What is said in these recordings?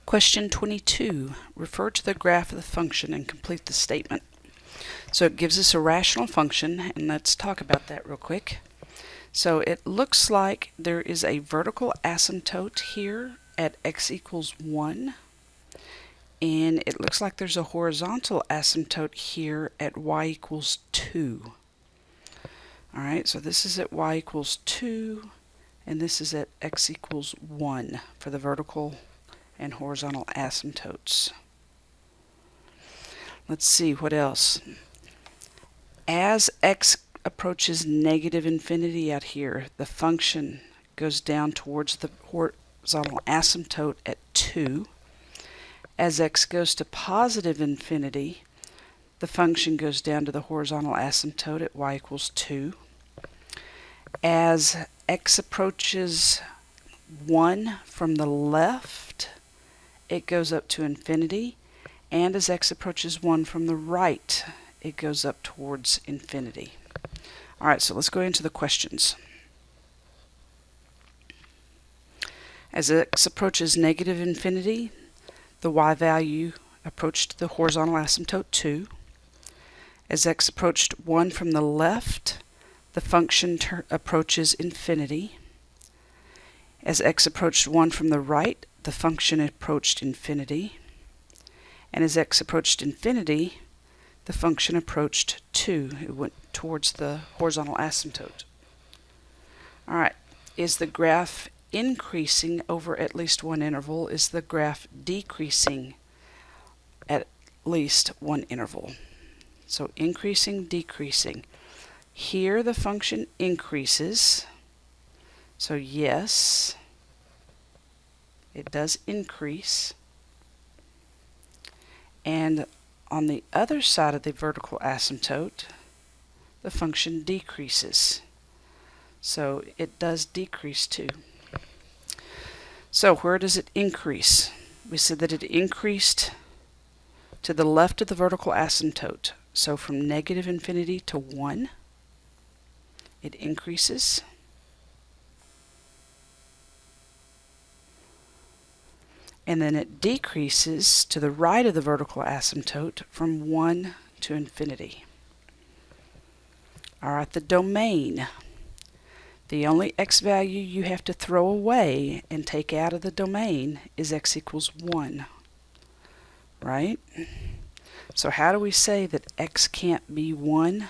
Question 22. Refer to the graph of the function and complete the statement. So it gives us a rational function, and let's talk about that real quick. So it looks like there is a vertical asymptote here at x equals 1, and it looks like there's a horizontal asymptote here at y equals 2. Alright, so this is at y equals 2, and this is at x equals 1 for the vertical and horizontal asymptotes. Let's see what else. As x approaches negative infinity out here, the function goes down towards the horizontal asymptote at 2. As x goes to positive infinity, the function goes down to the horizontal asymptote at y equals 2. As x approaches 1 from the left, it goes up to infinity, and as x approaches 1 from the right, it goes up towards infinity. Alright, so let's go into the questions. As x approaches negative infinity, the y value approached the horizontal asymptote 2. As x approached 1 from the left, the function approaches infinity. As x approached 1 from the right, the function approached infinity. And as x approached infinity, the function approached 2. It went towards the horizontal asymptote. Alright, is the graph increasing over at least one interval? Is the graph decreasing at least one interval? So increasing, decreasing. Here the function increases, so yes, it does increase. And on the other side of the vertical asymptote, the function decreases. So it does decrease too. So where does it increase? We said that it increased to the left of the vertical asymptote. So from negative infinity to 1, it increases. And then it decreases to the right of the vertical asymptote from 1 to infinity. Alright, the domain. The only x value you have to throw away and take out of the domain is x equals 1. Right? So how do we say that x can't be 1?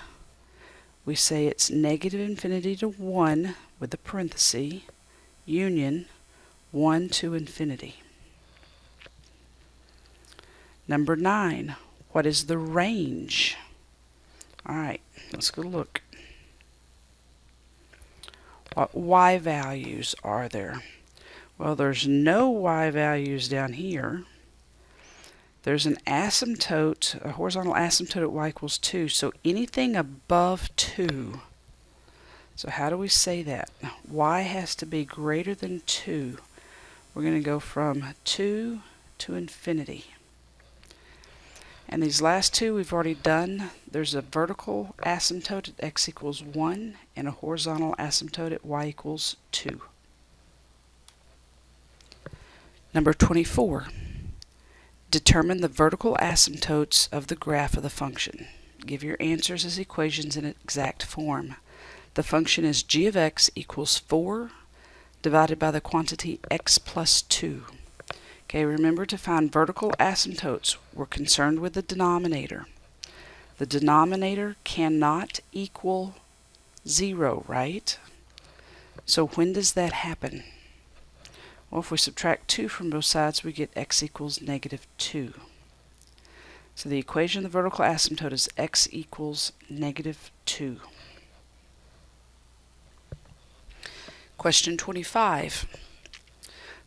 We say it's negative infinity to 1 with a parenthesis, union 1 to infinity. Number 9, what is the range? Alright, let's go look. What y values are there? Well, there's no y values down here. There's an asymptote, a horizontal asymptote at y equals 2, so anything above 2. So how do we say that? Y has to be greater than 2. We're going to go from 2 to infinity. And these last two we've already done. There's a vertical asymptote at x equals 1 and a horizontal asymptote at y equals 2. Number 24. Determine the vertical asymptotes of the graph of the function. Give your answers as equations in exact form. The function is g of x equals 4 divided by the quantity x plus 2. Okay, remember to find vertical asymptotes. We're concerned with the denominator. The denominator cannot equal 0, right? So when does that happen? Well, if we subtract 2 from both sides, we get x equals negative 2. So the equation of the vertical asymptote is x equals negative 2. Question 25.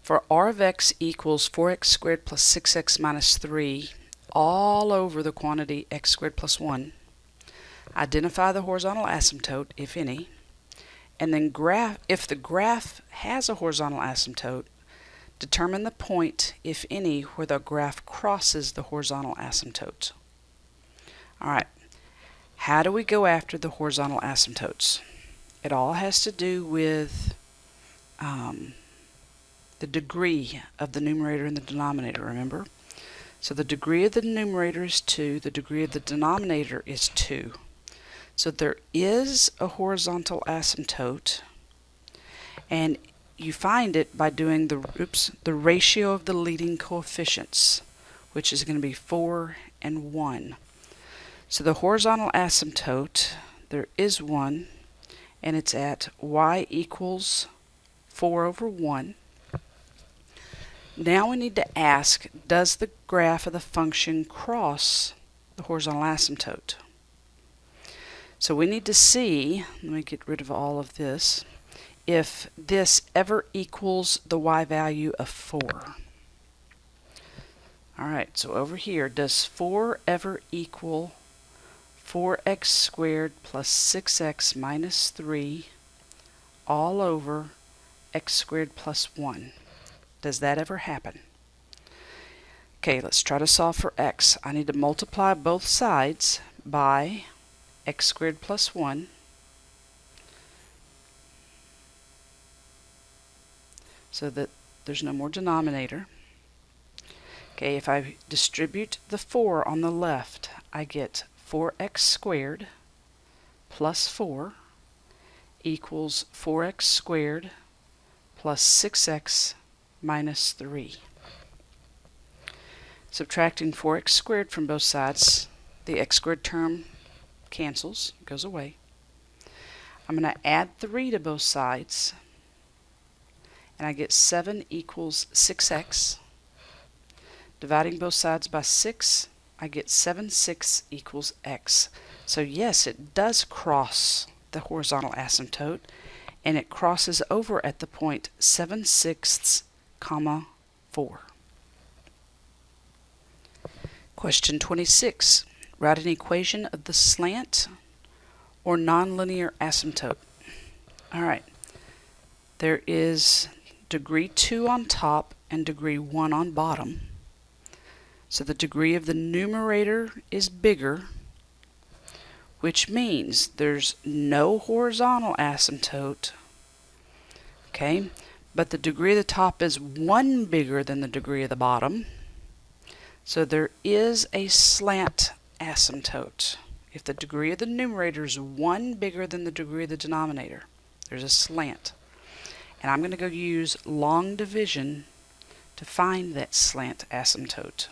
For r of x equals 4x squared plus 6x minus 3 all over the quantity x squared plus 1, identify the horizontal asymptote, if any, and then if the graph has a horizontal asymptote, determine the point, if any, where the graph crosses the horizontal asymptote. Alright, how do we go after the horizontal asymptotes? It all has to do with the degree of the numerator and the denominator, remember? So the degree of the numerator is 2, the degree of the denominator is 2. So there is a horizontal asymptote, and you find it by doing the ratio of the leading coefficients, which is going to be 4 and 1. So the horizontal asymptote, there is one, and it's at y equals 4 over 1. Now we need to ask, does the graph of the function cross the horizontal asymptote? So we need to see, let me get rid of all of this, if this ever equals the y value of 4. Alright, so over here, does 4 ever equal 4x squared plus 6x minus 3 all over x squared plus 1? Does that ever happen? Okay, let's try to solve for x. I need to multiply both sides by x squared plus 1. So that there's no more denominator. Okay, if I distribute the 4 on the left, I get 4x squared plus 4 equals 4x squared plus 6x minus 3. Subtracting 4x squared from both sides, the x squared term cancels, goes away. I'm going to add 3 to both sides, and I get 7 equals 6x. Dividing both sides by 6, I get 7/6 equals x. So yes, it does cross the horizontal asymptote, and it crosses over at the point 7/6, 4. Question 26. Write an equation of the slant or nonlinear asymptote. Alright, there is degree 2 on top and degree 1 on bottom. So the degree of the numerator is bigger, which means there's no horizontal asymptote, okay, but the degree of the top is 1 bigger than the degree of the bottom. So there is a slant asymptote. If the degree of the numerator is 1 bigger than the degree of the denominator, there's a slant. And I'm going to go use long division to find that slant asymptote.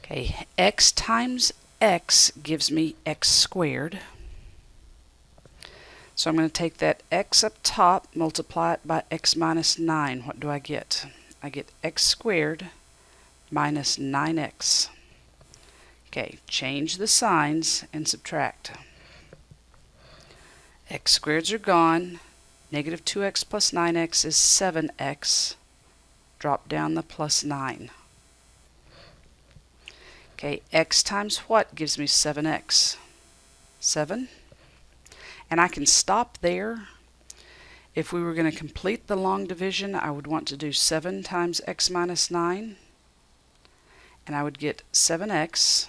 Okay, x times x gives me x squared. So I'm going to take that x up top, multiply it by x minus 9. What do I get? I get x squared minus 9x. Okay, change the signs and subtract. X squareds are gone. Negative 2x plus 9x is 7x. Drop down the plus 9. Okay, x times what gives me 7x? 7. And I can stop there. If we were going to complete the long division, I would want to do 7 times x minus 9. And I would get 7x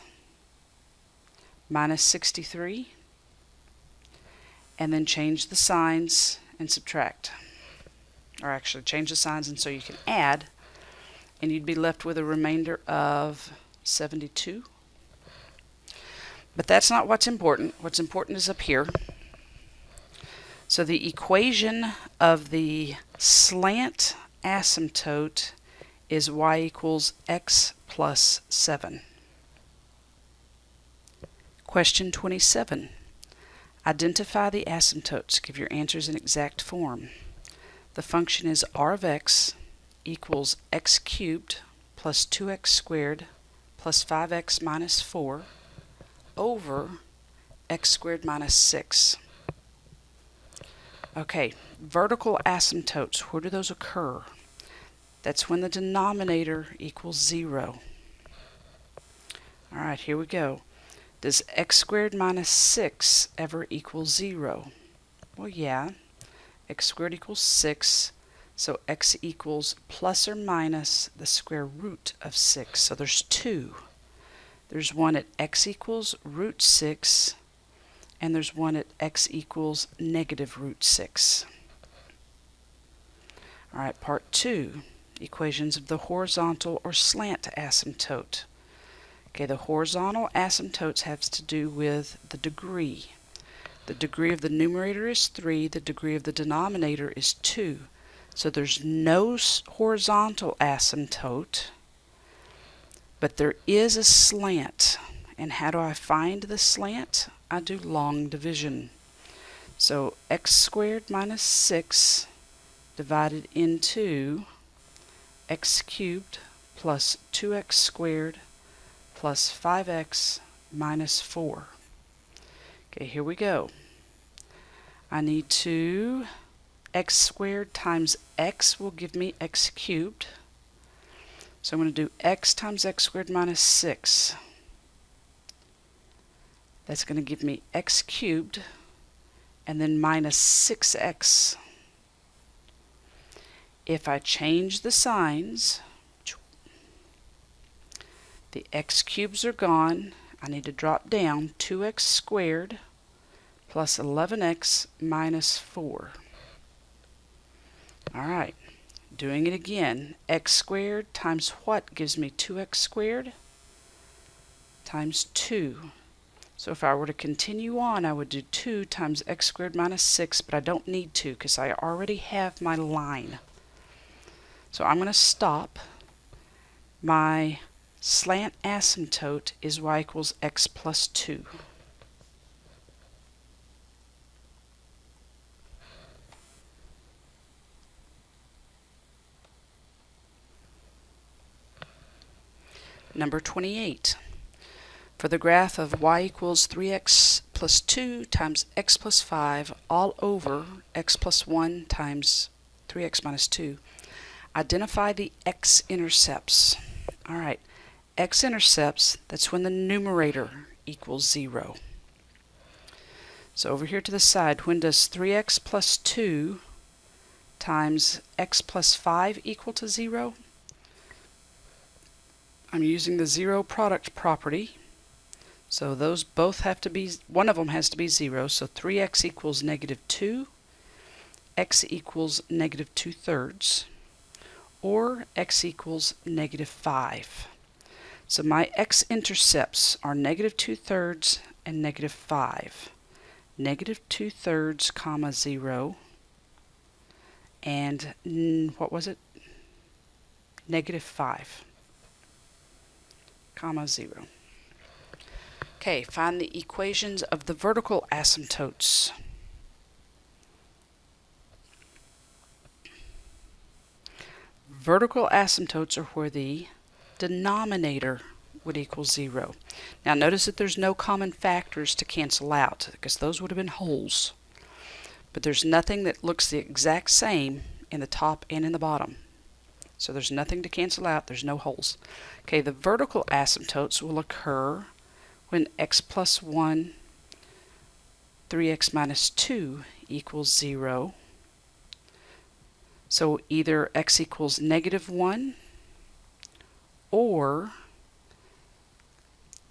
minus 63. And then change the signs and subtract. Or actually change the signs and so you can add. And you'd be left with a remainder of 72. But that's not what's important. What's important is up here. So the equation of the slant asymptote is y equals x plus 7. Question 27. Identify the asymptotes. Give your answers in exact form. The function is r of x equals x cubed plus 2x squared plus 5x minus 4 over x squared minus 6. Okay, vertical asymptotes, where do those occur? That's when the denominator equals 0. Alright, here we go. Does x squared minus 6 ever equal 0? Well, yeah. X squared equals 6, so x equals plus or minus the square root of 6. So there's 2. There's one at x equals root 6 and there's one at x equals negative root 6. All right, part 2, equations of the horizontal or slant asymptote. Okay, the horizontal asymptotes have to do with the degree. The degree of the numerator is 3, the degree of the denominator is 2. So there's no horizontal asymptote, but there is a slant. And how do I find the slant? I do long division. So x squared minus 6 divided into x cubed plus 2x squared plus 5x minus 4. Okay, here we go. I need to, x squared times x will give me x cubed. So I'm going to do x times x squared minus 6. That's going to give me x cubed, and then minus 6x. If I change the signs, the x cubes are gone. I need to drop down 2x squared plus 11x minus 4. All right, doing it again. X squared times what gives me 2x squared times 2. So if I were to continue on, I would do 2 times x squared minus 6, but I don't need to because I already have my line. So I'm going to stop. My slant asymptote is y equals x plus 2. Number 28. For the graph of y equals 3x plus 2 times x plus 5 all over x plus 1 times 3x minus 2, identify the x-intercepts. All right, x-intercepts, that's when the numerator equals 0. So over here to the side, when does 3x plus 2 times x plus 5 equal to 0? I'm using the zero product property. So those both have to be, one of them has to be 0. So 3x equals negative 2, x equals negative 2/3, or x equals negative 5. So my x-intercepts are negative 2/3 and negative 5. Negative 2/3 comma 0, and what was it? Negative 5 comma 0. Okay, find the equations of the vertical asymptotes. Vertical asymptotes are where the denominator would equal 0. Now notice that there's no common factors to cancel out, because those would have been wholes. But there's nothing that looks the exact same in the top and in the bottom. So there's nothing to cancel out, there's no holes. Okay, the vertical asymptotes will occur when x plus 1, 3x minus 2 equals 0. So either x equals negative 1 or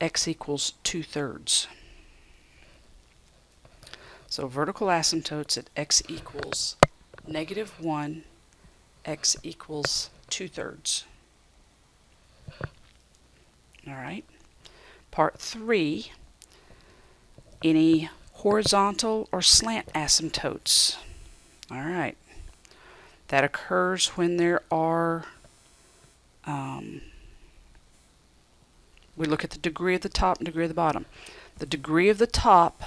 x equals 2/3. So vertical asymptotes at x equals negative 1, x equals 2/3. All right. Part 3, any horizontal or slant asymptotes. All right. That occurs when there are, we look at the degree of the top and degree of the bottom. The degree of the top,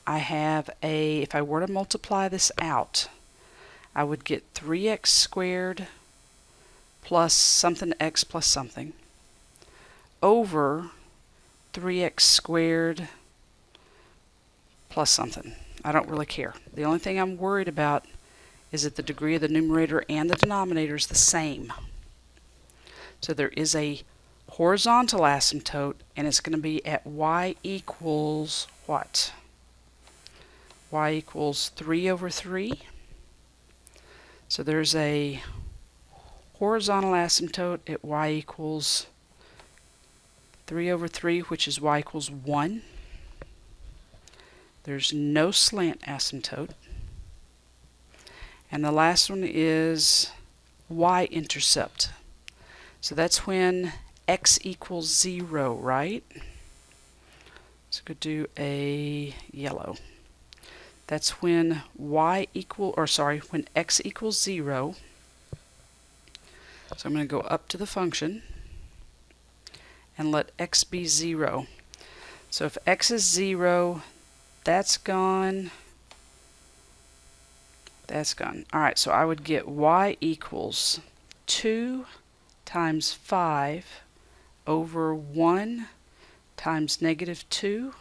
I have a, if I were to multiply this out, I would get 3x squared plus something x plus something over 3x squared plus something. I don't really care. The only thing I'm worried about is that the degree of the numerator and the denominator is the same. So there is a horizontal asymptote, and it's going to be at y equals what? Y equals 3 over 3. So there's a horizontal asymptote at y equals 3 over 3, which is y equals 1. There's no slant asymptote. And the last one is y-intercept. So that's when x equals 0, right? So we could do a yellow. That's when when x equals 0. So I'm going to go up to the function and let x be 0. So if x is 0, that's gone. That's gone. Alright, so I would get y equals 2 times 5 over 1 times negative 2.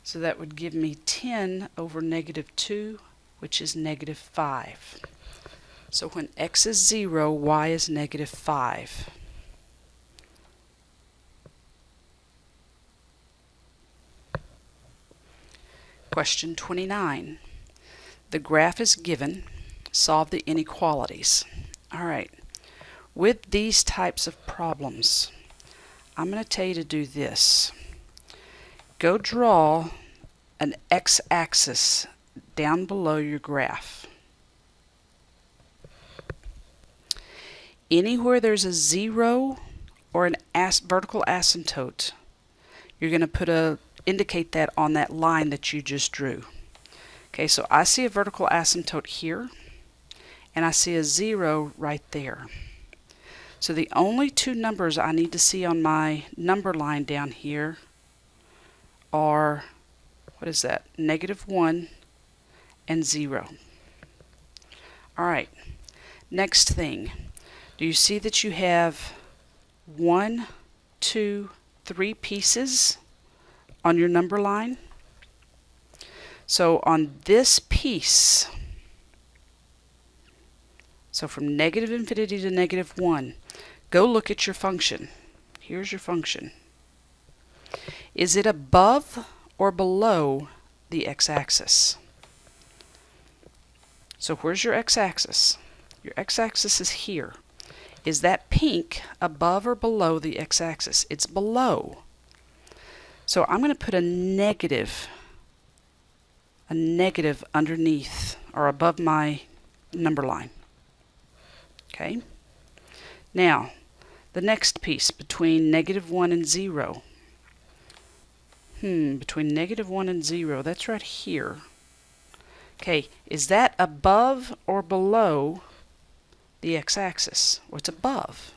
So that would give me 10 over negative 2, which is negative 5. So when x is 0, y is negative 5. Question 29. The graph is given. Solve the inequalities. Alright, with these types of problems, I'm going to tell you to do this. Go draw an x-axis down below your graph. Anywhere there's a 0 or an vertical asymptote, you're going to indicate that on that line that you just drew. Okay, so I see a vertical asymptote here, and I see a 0 right there. So the only two numbers I need to see on my number line down here are, what is that? -1 and 0. Alright, next thing. Do you see that you have 1, 2, 3 pieces on your number line? So on this piece, so from -infinity to -1, go look at your function. Here's your function. Is it above or below the x-axis? So where's your x-axis? Your x-axis is here. Is that pink above or below the x-axis? It's below. So I'm going to put a negative underneath or above my number line. Okay? Now, the next piece between -1 and 0. Between -1 and 0, that's right here. Okay, is that above or below the x-axis? Well, it's above.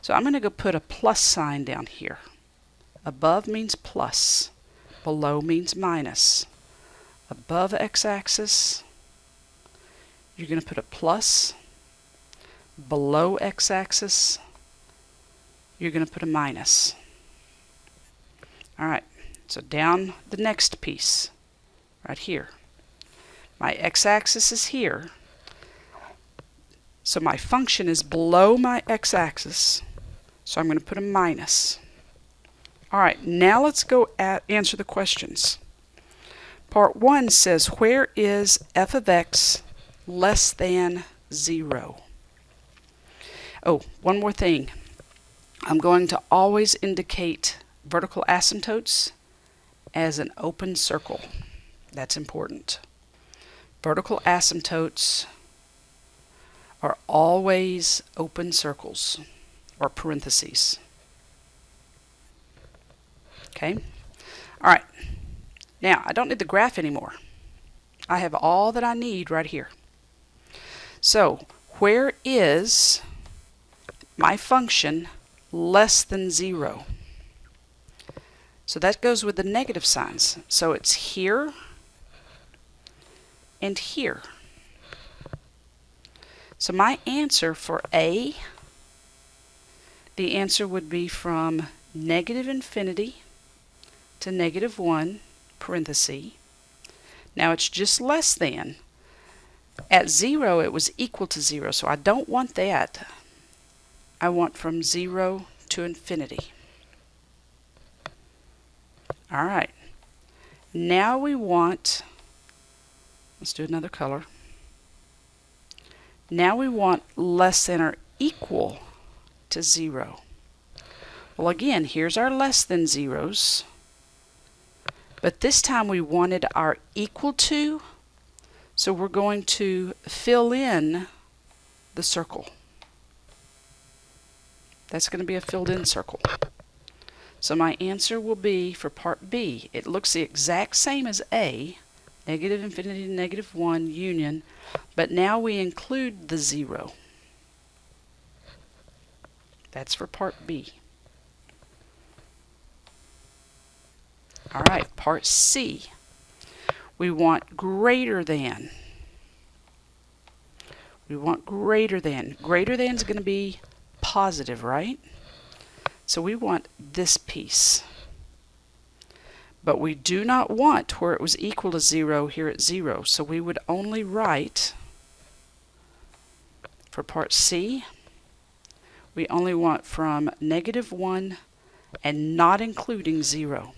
So I'm going to go put a plus sign down here. Above means plus, below means minus. Above x-axis, you're going to put a plus. Below x-axis, you're going to put a minus. Alright, so down the next piece, right here. My x-axis is here, so my function is below my x-axis, so I'm going to put a minus. Alright, now let's go answer the questions. Part 1 says, where is f of x less than 0? Oh, one more thing. I'm going to always indicate vertical asymptotes as an open circle. That's important. Vertical asymptotes are always open circles or parentheses. Okay? Alright. Now, I don't need the graph anymore. I have all that I need right here. So, where is my function less than 0? So that goes with the negative signs. So it's here and here. So my answer for A, the answer would be from -infinity to -1, parenthesis. Now it's just less than. At 0 it was equal to 0, so I don't want that. I want from 0 to infinity. Alright, now we want, let's do another color. Now we want less than or equal to 0. Well, again, here's our less than zeros. But this time we wanted our equal to, so we're going to fill in the circle. That's going to be a filled in circle. So my answer will be for part B. It looks the exact same as A, negative infinity to negative 1 union, but now we include the 0. That's for part B. All right, part C. We want greater than. We want greater than. Greater than is going to be positive, right? So we want this piece. But we do not want where it was equal to 0 here at 0. So we would only write, for part C, we only want from negative 1 and not including 0.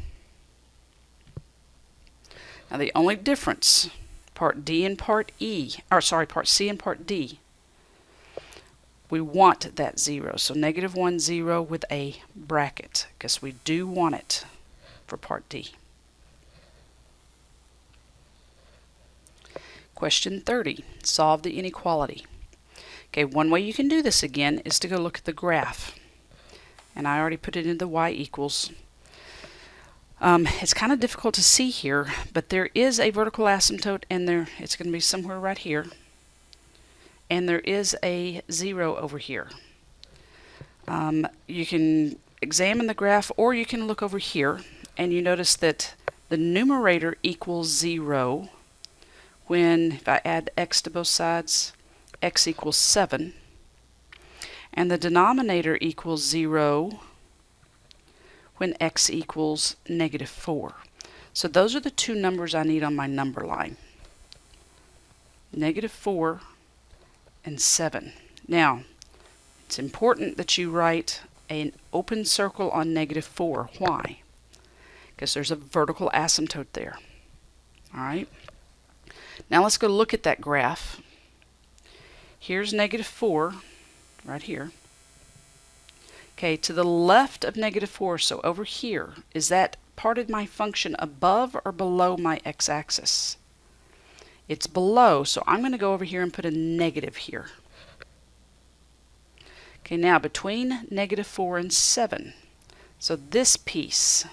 Now the only difference, part D and part E, or sorry, part C and part D, we want that 0. So negative 1, 0 with a bracket, because we do want it for part D. Question 30. Solve the inequality. Okay, one way you can do this again is to go look at the graph. And I already put it in the y equals. It's kind of difficult to see here, but there is a vertical asymptote, and it's going to be somewhere right here. And there is a 0 over here. You can examine the graph, or you can look over here, and you notice that the numerator equals 0 when, if I add x to both sides, x equals 7. And the denominator equals 0 when x equals negative 4. So those are the two numbers I need on my number line. Negative 4 and 7. Now, it's important that you write an open circle on negative 4. Why? Because there's a vertical asymptote there. Alright? Now let's go look at that graph. Here's negative 4, right here. Okay, to the left of negative 4, so over here, is that part of my function above or below my x-axis? It's below, so I'm going to go over here and put a negative here. Okay, now between negative 4 and 7, so this piece,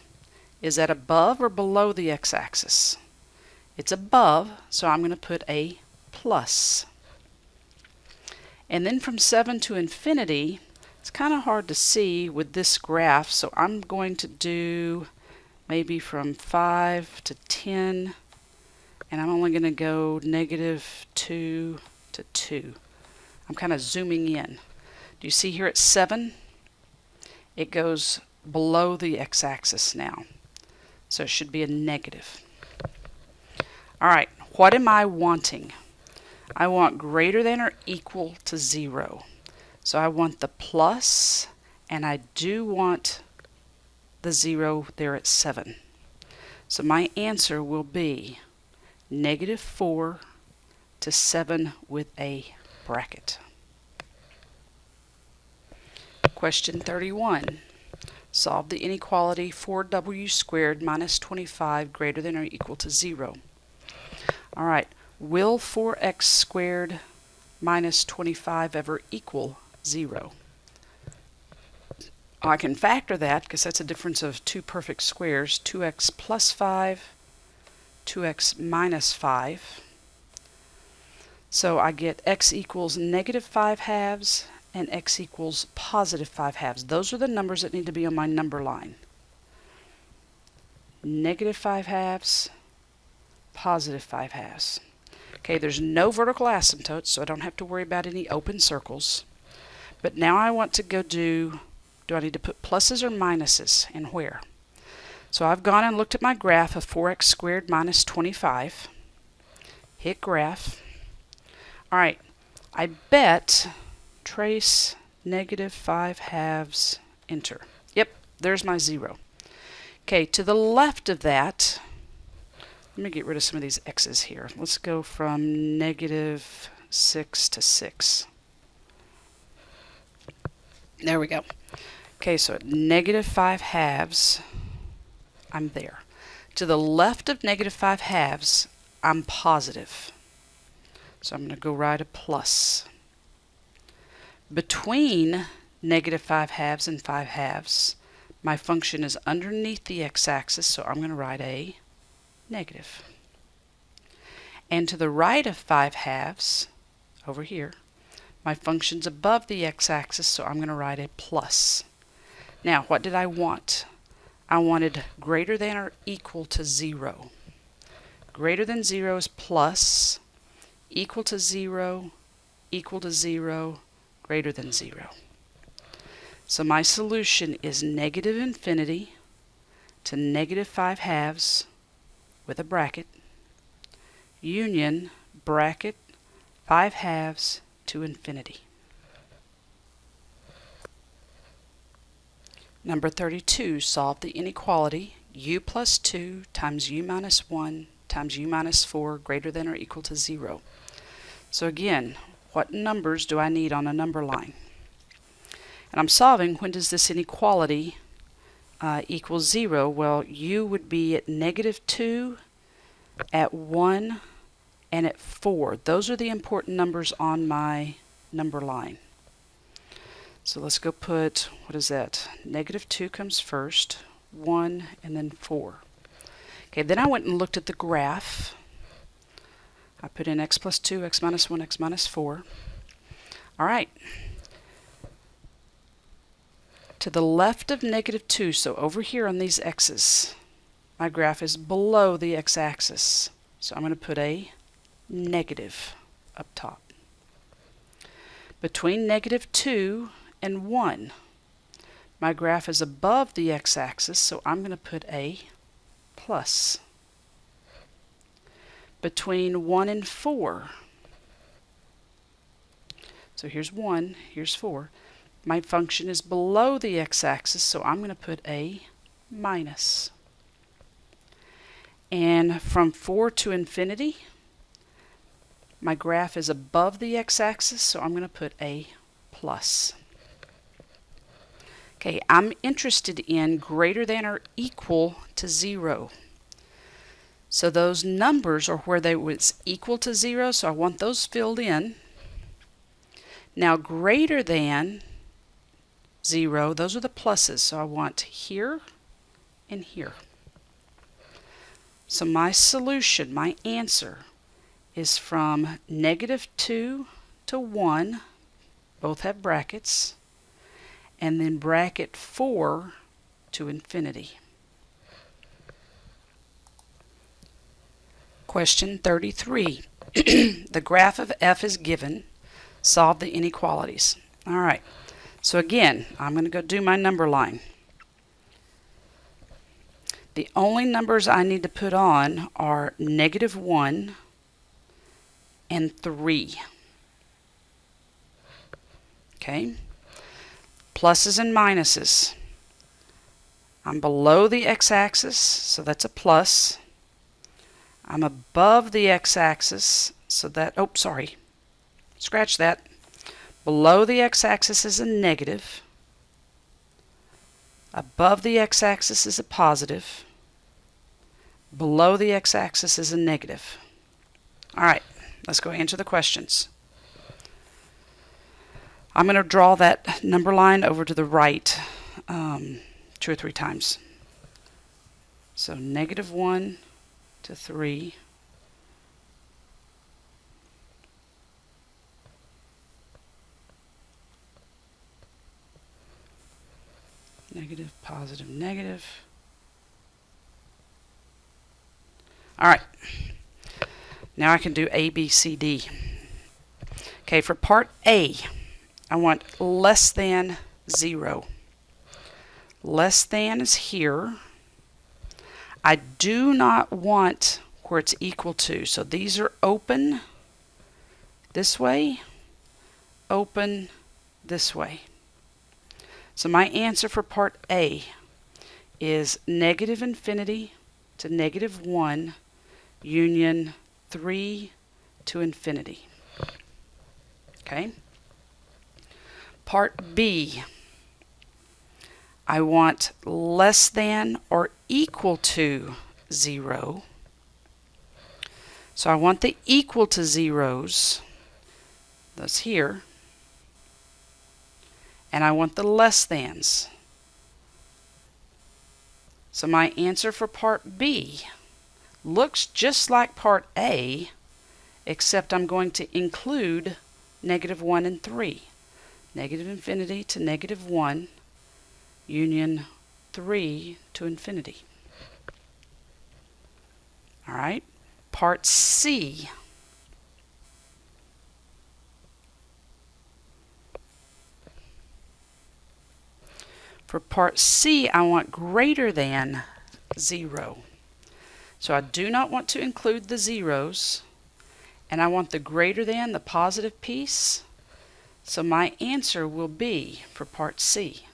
is that above or below the x-axis? It's above, so I'm going to put a plus. And then from 7 to infinity, it's kind of hard to see with this graph, so I'm going to do maybe from 5 to 10, and I'm only going to go negative 2 to 2. I'm kind of zooming in. Do you see here at 7? It goes below the x-axis now, so it should be a negative. Alright, what am I wanting? I want greater than or equal to 0. So I want the plus, and I do want the 0 there at 7. So my answer will be negative 4 to 7 with a bracket. Question 31. Solve the inequality 4w squared minus 25 greater than or equal to 0. Alright, will 4x squared minus 25 ever equal 0? I can factor that because that's a difference of two perfect squares, 2x plus 5, 2x minus 5. So I get x equals negative 5 halves and x equals positive 5 halves. Those are the numbers that need to be on my number line. Negative 5 halves, positive 5 halves. Okay, there's no vertical asymptotes, so I don't have to worry about any open circles. But now I want to go do I need to put pluses or minuses, and where? So I've gone and looked at my graph of 4x squared minus 25. Hit graph. Alright, I bet trace negative 5 halves, enter. Yep, there's my 0. Okay, to the left of that, let me get rid of some of these x's here. Let's go from negative 6 to 6. There we go. Okay, so at negative 5 halves, I'm there. To the left of negative 5 halves, I'm positive. So I'm going to go write a plus. Between negative 5 halves and 5 halves, my function is underneath the x-axis, so I'm going to write a negative. And to the right of 5 halves, over here, my function's above the x-axis, so I'm going to write a plus. Now, what did I want? I wanted greater than or equal to 0. Greater than 0 is plus, equal to 0, equal to 0, greater than 0. So my solution is negative infinity to negative 5 halves with a bracket, union, bracket, 5 halves to infinity. Number 32, solve the inequality u plus 2 times u minus 1 times u minus 4 greater than or equal to 0. So again, what numbers do I need on a number line? And I'm solving, when does this inequality equal 0? Well, u would be at negative 2, at 1, and at 4. Those are the important numbers on my number line. So let's go put, what is that? Negative 2 comes first, 1, and then 4. Okay, then I went and looked at the graph. I put in x plus 2, x minus 1, x minus 4. All right. To the left of negative 2, so over here on these x's, my graph is below the x-axis. So I'm going to put a negative up top. Between negative 2 and 1, my graph is above the x-axis, so I'm going to put a plus. Between 1 and 4, so here's 1, here's 4, my function is below the x-axis, so I'm going to put a minus. And from 4 to infinity, my graph is above the x-axis, so I'm going to put a plus. Okay, I'm interested in greater than or equal to 0. So those numbers are where they was equal to 0, so I want those filled in. Now greater than 0, those are the pluses, so I want here and here. So my solution, my answer, is from negative 2 to 1, both have brackets, and then bracket 4 to infinity. Question 33. The graph of f is given. Solve the inequalities. All right. So again, I'm going to go do my number line. The only numbers I need to put on are negative 1 and 3. Okay? Pluses and minuses. I'm below the x-axis, so that's a plus. I'm above the x-axis, so that, oh, sorry. Scratch that. Below the x-axis is a negative. Above the x-axis is a positive. Below the x-axis is a negative. All right, let's go answer the questions. I'm going to draw that number line over to the right 2 or 3 times. So negative 1 to 3. Negative, positive, negative. All right. Now I can do A, B, C, D. Okay, for part A, I want less than 0. Less than is here. I do not want where it's equal to. So these are open this way, open this way. So my answer for part A is negative infinity to negative 1 union 3 to infinity. Okay. Part B, I want less than or equal to 0. So I want the equal to zeros, that's here, and I want the less thans. So my answer for part B looks just like part A, except I'm going to include -1 and 3. Negative infinity to -1, union 3 to infinity. All right, part C. For part C, I want greater than 0. So I do not want to include the zeros, and I want the greater than, the positive piece. So my answer will be, for part C,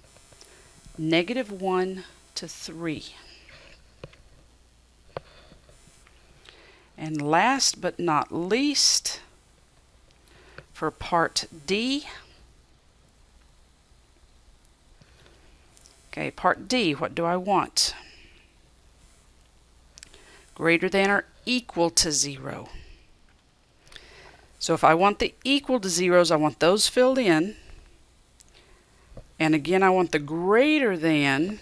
-1 to 3. And last but not least, for part D, okay, part D, what do I want? Greater than or equal to 0. So if I want the equal to zeros, I want those filled in. And again, I want the greater than.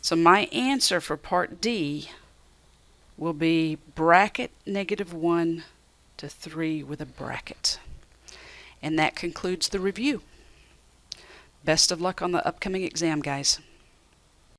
So my answer for part D will be bracket -1 to 3 with a bracket. And that concludes the review. Best of luck on the upcoming exam, guys.